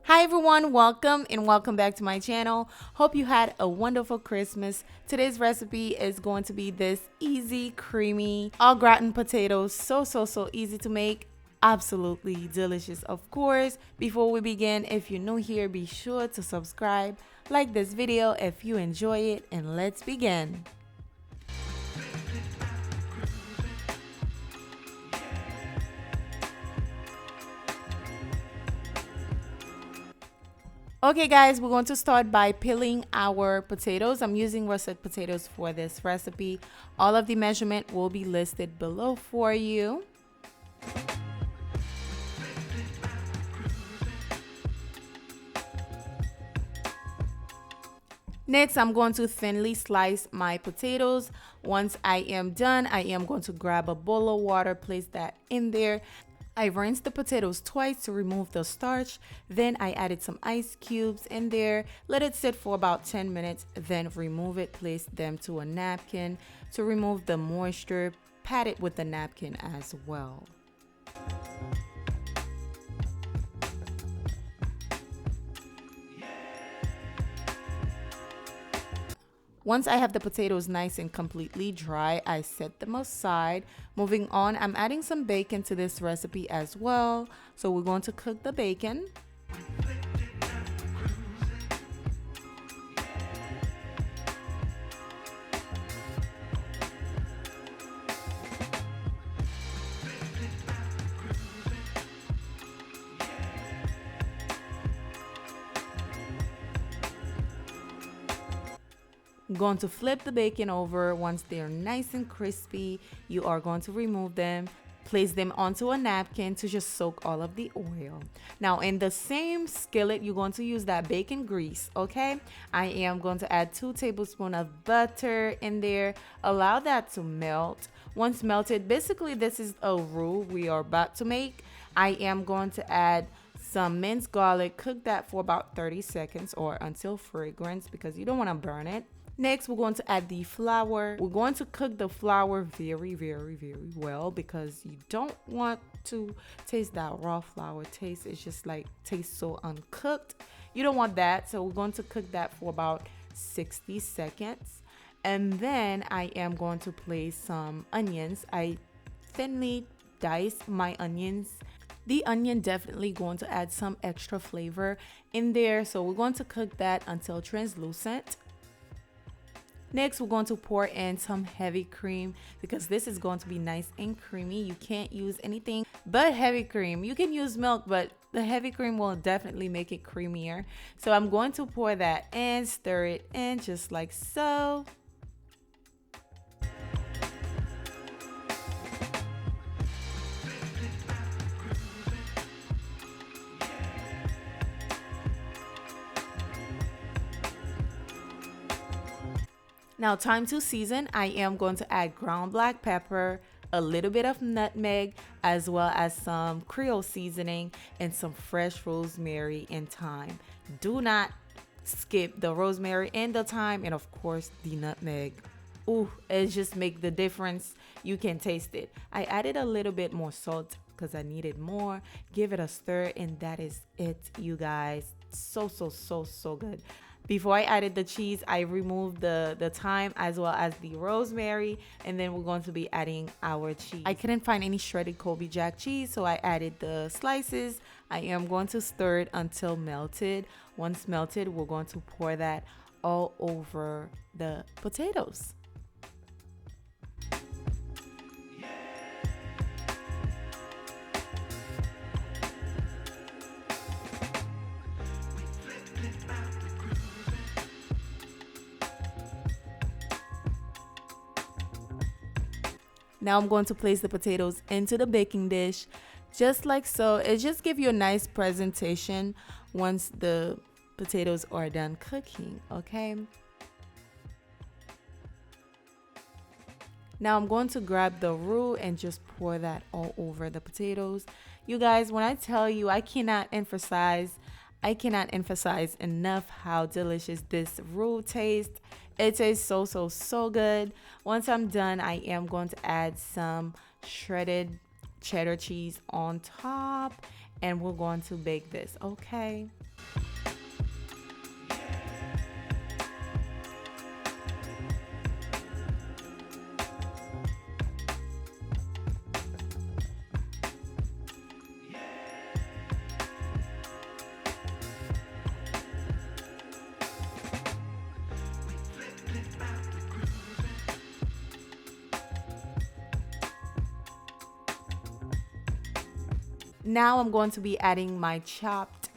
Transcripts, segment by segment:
Hi everyone, welcome and welcome back to my channel. Hope you had a wonderful Christmas. Today's recipe is going to be this easy, creamy, au gratin potatoes. So easy to make. Absolutely delicious, of course. Before we begin, if you're new here, be sure to subscribe, like this video if you enjoy it, and let's begin. Okay guys, we're going to start by peeling our potatoes. I'm using russet potatoes for this recipe. All of the measurement will be listed below for you. Next, I'm going to thinly slice my potatoes. Once I am done, I am going to grab a bowl of water, place that in there. I rinsed the potatoes twice to remove the starch. Then I added some ice cubes in there, let it sit for about 10 minutes, then remove it, place them to a napkin to remove the moisture, pat it with the napkin as well. Once I have the potatoes nice and completely dry, I set them aside. Moving on, I'm adding some bacon to this recipe as well. So we're going to cook the bacon. I'm going to flip the bacon over. Once they're nice and crispy, you are going to remove them, place them onto a napkin to just soak all of the oil. Now in the same skillet, you're going to use that bacon grease, okay? I am going to add 2 tablespoons of butter in there. Allow that to melt. Once melted, basically this is a roux we are about to make. I am going to add some minced garlic. Cook that for about 30 seconds or until fragrance because you don't want to burn it. Next, we're going to add the flour. We're going to cook the flour very well because you don't want to taste that raw flour taste. It's just like tastes so uncooked. You don't want that. So we're going to cook that for about 60 seconds. And then I am going to place some onions. I thinly diced my onions. The onion definitely going to add some extra flavor in there. So we're going to cook that until translucent. Next, we're going to pour in some heavy cream because this is going to be nice and creamy. You can't use anything but heavy cream. You can use milk, but the heavy cream will definitely make it creamier. So I'm going to pour that in, stir it in just like so. Now time to season. I am going to add ground black pepper, a little bit of nutmeg, as well as some creole seasoning and some fresh rosemary and thyme. Do not skip the rosemary and the thyme, and of course the nutmeg. Ooh, it just make the difference. You can taste it. I added a little bit more salt because I needed more. Give it a stir and that is it, you guys. So good. Before I added the cheese, I removed the thyme as well as the rosemary, and then we're going to be adding our cheese. I couldn't find any shredded Colby Jack cheese, so I added the slices. I am going to stir it until melted. Once melted, we're going to pour that all over the potatoes. Now I'm going to place the potatoes into the baking dish just like so. It just gives you a nice presentation once the potatoes are done cooking, okay? Now I'm going to grab the roux and just pour that all over the potatoes. You guys, when I tell you, I cannot emphasize enough how delicious this roux tastes. It tastes so good. Once I'm done, I am going to add some shredded cheddar cheese on top, and we're going to bake this, okay? Now I'm going to be adding my chopped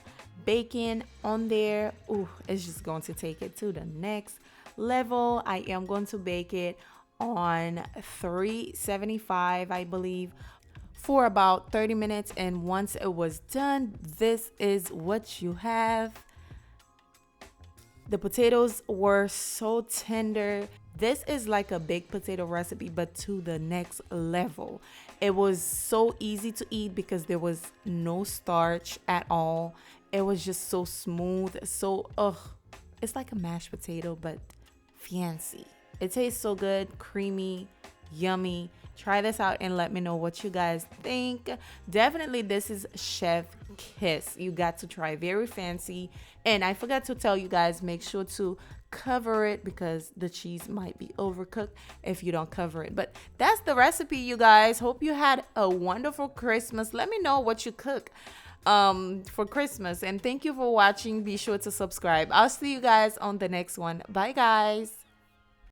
bacon on there. Ooh, it's just going to take it to the next level. I am going to bake it on 375, I believe, for about 30 minutes. And once it was done, this is what you have. The potatoes were so tender. This is like a baked potato recipe, but to the next level. It was so easy to eat because there was no starch at all. It was just so smooth. So, it's like a mashed potato, but fancy. It tastes so good, creamy, yummy. Try this out and let me know what you guys think. Definitely, this is chef kiss. You got to try. Very fancy. And I forgot to tell you guys, make sure to cover it because the cheese might be overcooked if you don't cover it. But that's the recipe, you guys. Hope you had a wonderful Christmas. Let me know what you cook for Christmas, and thank you for watching. Be sure to subscribe. I'll see you guys on the next one. Bye, guys.